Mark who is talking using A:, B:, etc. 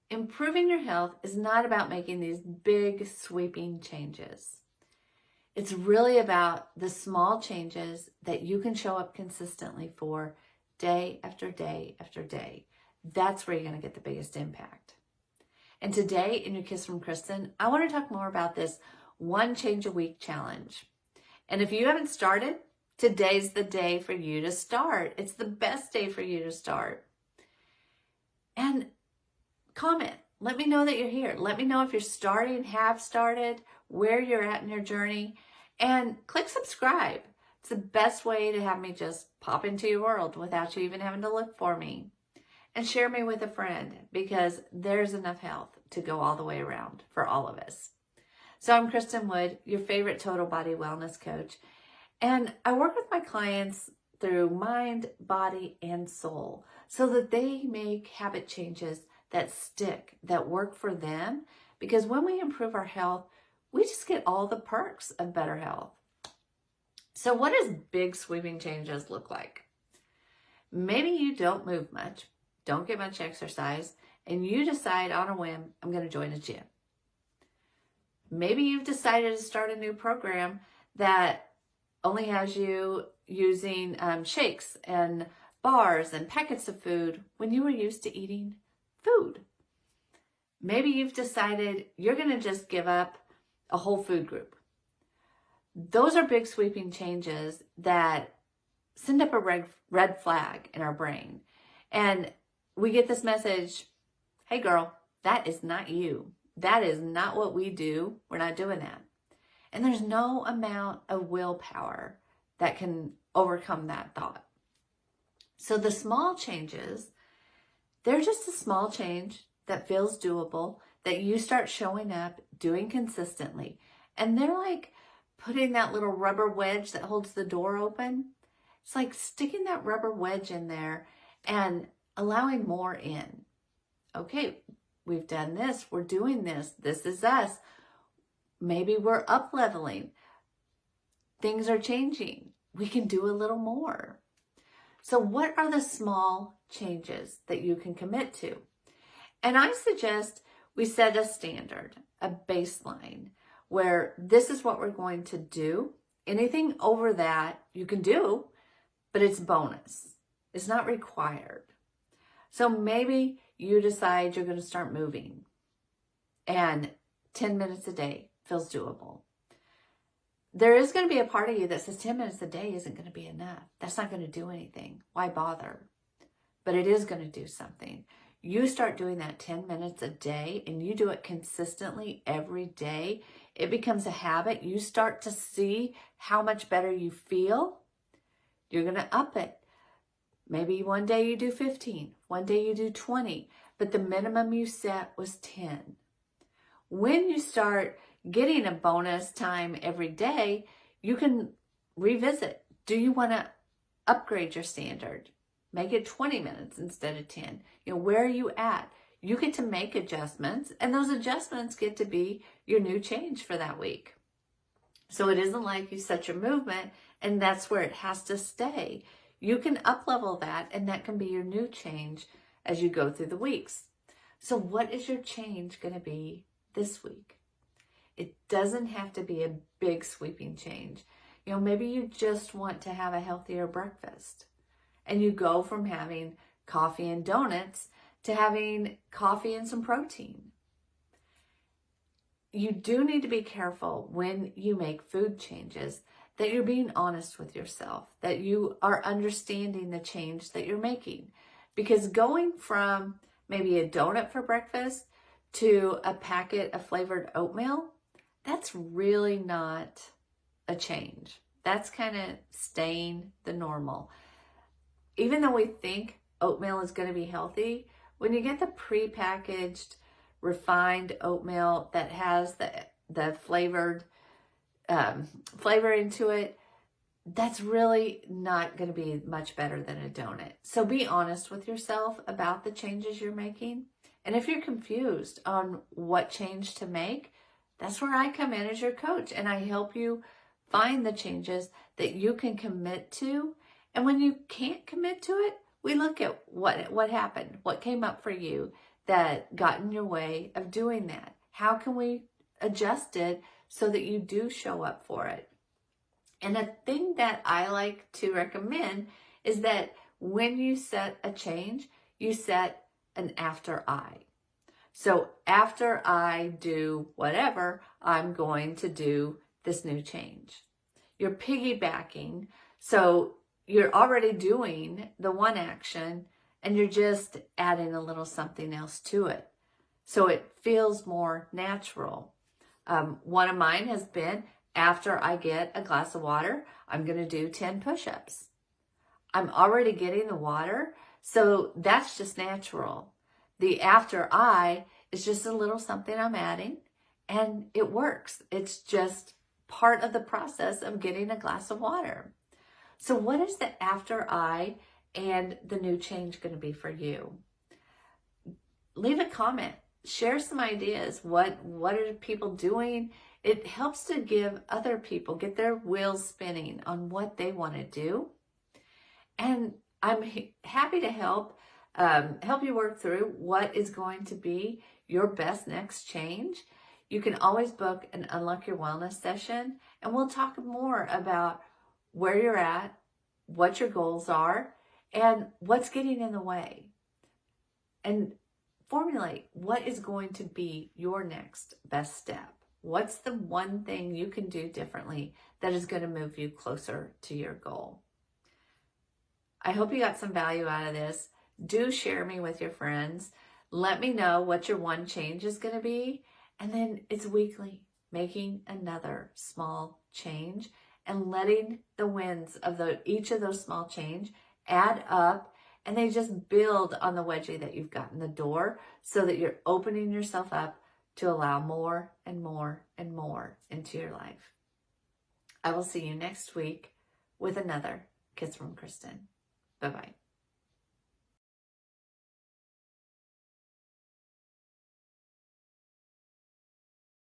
A: improving your health is not about making these big sweeping changes. It's really about the small changes that you can show up consistently for day after day after day. That's where you're going to get the biggest impact. And today in Your Kiss from Kristin, I want to talk more about this 1 change a week challenge. And if you haven't started, today's the day for you to start. It's the best day for you to start. And comment. Let me know that you're here. Let me know if you're starting, have started, where you're at in your journey. And click subscribe. It's the best way to have me just pop into your world without you even having to look for me. And share me with a friend, because there's enough health to go all the way around for all of us. So I'm Kristin Wood, your favorite total body wellness coach. And I work with my clients through mind, body, and soul so that they make habit changes that stick, that work for them. Because when we improve our health, we just get all the perks of better health. So what does big sweeping changes look like? Maybe you don't move much, don't get much exercise, and you decide on a whim, I'm going to join a gym. Maybe you've decided to start a new program that only has you using shakes and bars and packets of food when you were used to eating food. Maybe you've decided you're going to just give up a whole food group. Those are big sweeping changes that send up a red flag in our brain. And we get this message, hey girl, that is not you. That is not what we do. We're not doing that. And there's no amount of willpower that can overcome that thought. So the small changes, they're just a small change that feels doable, that you start showing up, doing consistently. And they're like putting that little rubber wedge that holds the door open. It's like sticking that rubber wedge in there and allowing more in. Okay, we've done this, we're doing this, this is us. Maybe we're up leveling. Things are changing. We can do a little more. So what are the small changes that you can commit to? And I suggest we set a standard, a baseline, where this is what we're going to do. Anything over that you can do, but it's bonus. It's not required. So maybe you decide you're going to start moving, and 10 minutes a day feels doable. There is going to be a part of you that says 10 minutes a day isn't going to be enough. That's not going to do anything. Why bother? But it is going to do something. You start doing that 10 minutes a day and you do it consistently every day. It becomes a habit. You start to see how much better you feel. You're going to up it. Maybe one day you do 15, one day you do 20, but the minimum you set was 10. When you start getting a bonus time every day, you can revisit. Do you want to upgrade your standard? Make it 20 minutes instead of 10. Where are you at? You get to make adjustments, and those adjustments get to be your new change for that week. So it isn't like you set your movement and that's where it has to stay. You can up-level that, and that can be your new change as you go through the weeks. So what is your change going to be this week? It doesn't have to be a big sweeping change. Maybe you just want to have a healthier breakfast, and you go from having coffee and donuts to having coffee and some protein. You do need to be careful when you make food changes that you're being honest with yourself, that you are understanding the change that you're making. Because going from maybe a donut for breakfast to a packet of flavored oatmeal, that's really not a change. That's kind of staying the normal. Even though we think oatmeal is going to be healthy, when you get the prepackaged, refined oatmeal that has the flavored flavor into it, that's really not going to be much better than a donut. So be honest with yourself about the changes you're making. And if you're confused on what change to make, that's where I come in as your coach, and I help you find the changes that you can commit to. And when you can't commit to it, we look at what happened, what came up for you that got in your way of doing that? How can we adjust it so that you do show up for it? And a thing that I like to recommend is that when you set a change, you set an after I. So after I do whatever, I'm going to do this new change. You're piggybacking. So you're already doing the one action and you're just adding a little something else to it. So it feels more natural. One of mine has been, after I get a glass of water, I'm going to do 10 push-ups. I'm already getting the water, so that's just natural. The after I is just a little something I'm adding, and it works. It's just part of the process of getting a glass of water. So what is the after I and the new change going to be for you? Leave a comment. Share some ideas. What are people doing? It helps to give other people, get their wheels spinning on what they want to do. And I'm happy to help you work through what is going to be your best next change. You can always book an Unlock Your Wellness session, and we'll talk more about where you're at, what your goals are, and what's getting in the way. And formulate what is going to be your next best step. What's the one thing you can do differently that is going to move you closer to your goal? I hope you got some value out of this. Do share me with your friends. Let me know what your one change is going to be. And then it's weekly, making another small change and letting the wins of each of those small change add up, and they just build on the wedgie that you've got in the door so that you're opening yourself up to allow more and more and more into your life. I will see you next week with another Kiss from Kristin. Bye-bye.